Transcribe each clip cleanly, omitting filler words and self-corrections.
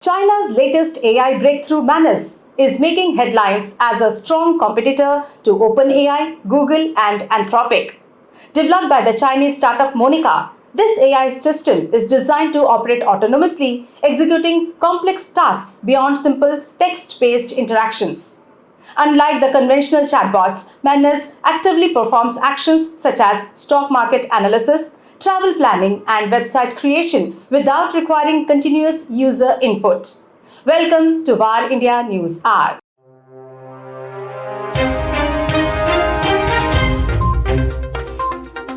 China's latest AI breakthrough Manus is making headlines as a strong competitor to OpenAI, Google, and Anthropic. Developed by the Chinese startup Monica, this AI system is designed to operate autonomously, executing complex tasks beyond simple text-based interactions. Unlike the conventional chatbots, Manus actively performs actions such as stock market analysis, travel planning, and website creation without requiring continuous user input. Welcome to VAR India News Hour.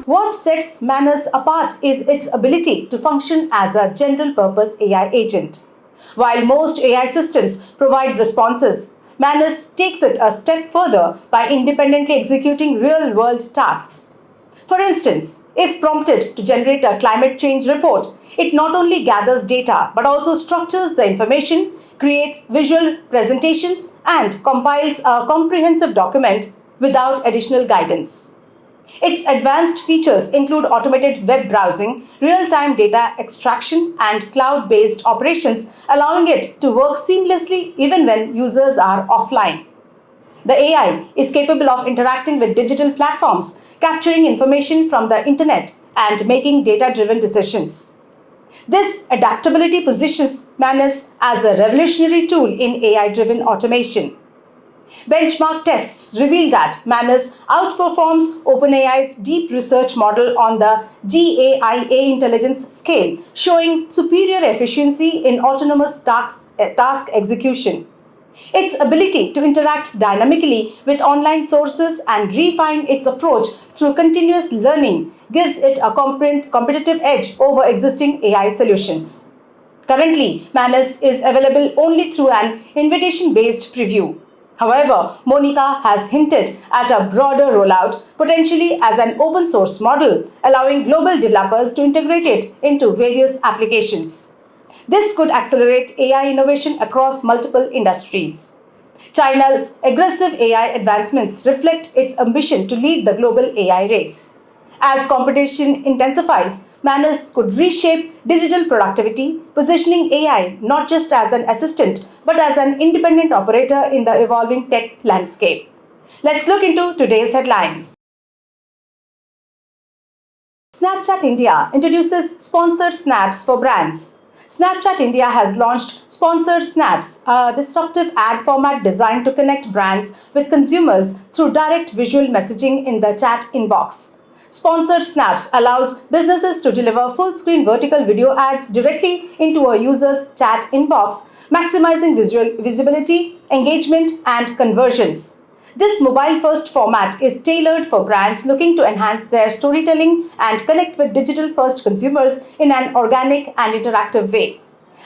What sets Manus apart is its ability to function as a general-purpose AI agent. While most AI systems provide responses, Manus takes it a step further by independently executing real-world tasks. For instance, if prompted to generate a climate change report, it not only gathers data but also structures the information, creates visual presentations, and compiles a comprehensive document without additional guidance. Its advanced features include automated web browsing, real-time data extraction, and cloud-based operations, allowing it to work seamlessly even when users are offline. The AI is capable of interacting with digital platforms, capturing information from the internet, and making data-driven decisions. This adaptability positions Manus as a revolutionary tool in AI-driven automation. Benchmark tests reveal that Manus outperforms OpenAI's deep research model on the GAIA intelligence scale, showing superior efficiency in autonomous task execution. Its ability to interact dynamically with online sources and refine its approach through continuous learning gives it a competitive edge over existing AI solutions. Currently, Manus is available only through an invitation-based preview. However, Monica has hinted at a broader rollout, potentially as an open source model, allowing global developers to integrate it into various applications. This could accelerate AI innovation across multiple industries. China's aggressive AI advancements reflect its ambition to lead the global AI race. As competition intensifies, Manus could reshape digital productivity, positioning AI not just as an assistant but as an independent operator in the evolving tech landscape. Let's look into today's headlines. Snapchat India introduces sponsored snaps for brands. Snapchat India has launched Sponsored Snaps, a disruptive ad format designed to connect brands with consumers through direct visual messaging in the chat inbox. Sponsored Snaps allows businesses to deliver full-screen vertical video ads directly into a user's chat inbox, maximizing visibility, engagement, and conversions. This mobile-first format is tailored for brands looking to enhance their storytelling and connect with digital-first consumers in an organic and interactive way.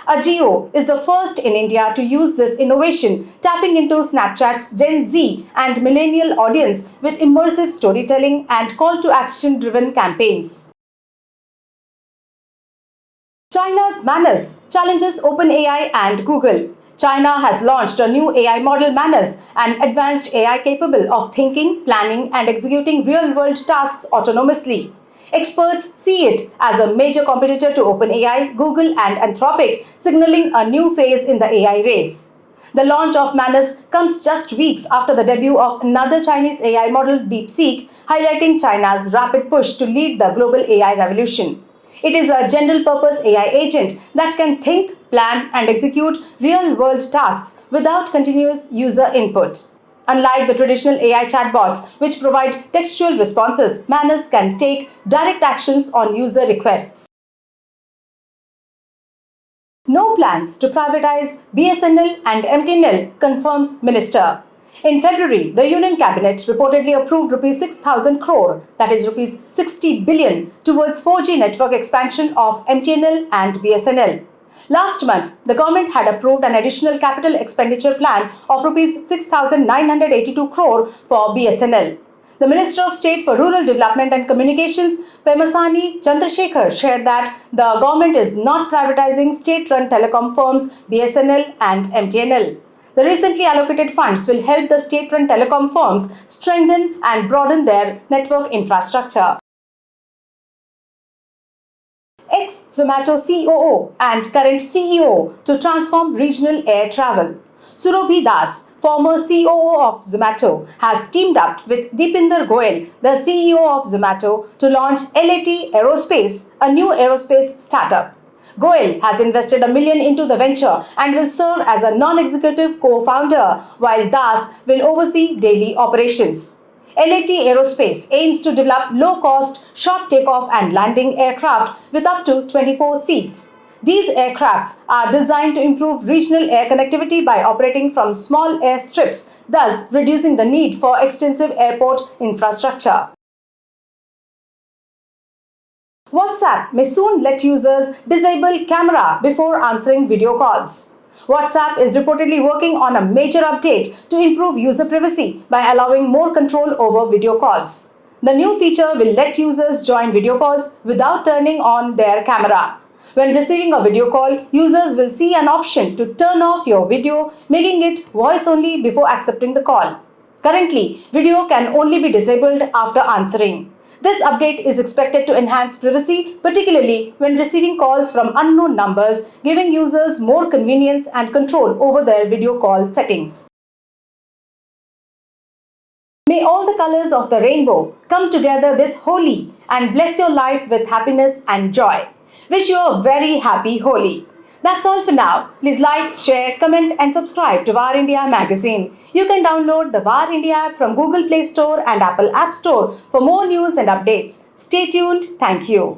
Ajio is the first in India to use this innovation, tapping into Snapchat's Gen Z and millennial audience with immersive storytelling and call-to-action driven campaigns. China's Manus challenges OpenAI and Google. China has launched a new AI model Manus, an advanced AI capable of thinking, planning, and executing real-world tasks autonomously. Experts see it as a major competitor to OpenAI, Google, and Anthropic, signaling a new phase in the AI race. The launch of Manus comes just weeks after the debut of another Chinese AI model, DeepSeek, highlighting China's rapid push to lead the global AI revolution. It is a general-purpose AI agent that can think, plan, and execute real-world tasks without continuous user input. Unlike the traditional AI chatbots, which provide textual responses, Manus can take direct actions on user requests. No plans to privatize BSNL and MTNL, confirms Minister. In February, the Union Cabinet reportedly approved Rs 6,000 crore, that is Rs 60 billion, towards 4G network expansion of MTNL and BSNL. Last month, the government had approved an additional capital expenditure plan of Rs 6,982 crore for BSNL. The Minister of State for Rural Development and Communications, Pemasani Chandrasekhar, shared that the government is not privatizing state-run telecom firms BSNL and MTNL. The recently allocated funds will help the state-run telecom firms strengthen and broaden their network infrastructure. Zomato COO and current CEO, to transform regional air travel. Surabhi Das, former COO of Zomato, has teamed up with Deepinder Goyal, the CEO of Zomato, to launch LAT Aerospace, a new aerospace startup. Goyal has invested $1 million into the venture and will serve as a non-executive co-founder, while Das will oversee daily operations. LAT Aerospace aims to develop low-cost, short takeoff and landing aircraft with up to 24 seats. These aircrafts are designed to improve regional air connectivity by operating from small airstrips, thus reducing the need for extensive airport infrastructure. WhatsApp may soon let users disable camera before answering video calls. WhatsApp is reportedly working on a major update to improve user privacy by allowing more control over video calls. The new feature will let users join video calls without turning on their camera. When receiving a video call, users will see an option to turn off your video, making it voice only before accepting the call. Currently, video can only be disabled after answering. This update is expected to enhance privacy, particularly when receiving calls from unknown numbers, giving users more convenience and control over their video call settings. May all the colors of the rainbow come together this Holi and bless your life with happiness and joy. Wish you a very happy Holi. That's all for now. Please like, share, comment and subscribe to VAR India magazine. You can download the VAR India app from Google Play Store and Apple App Store for more news and updates. Stay tuned. Thank you.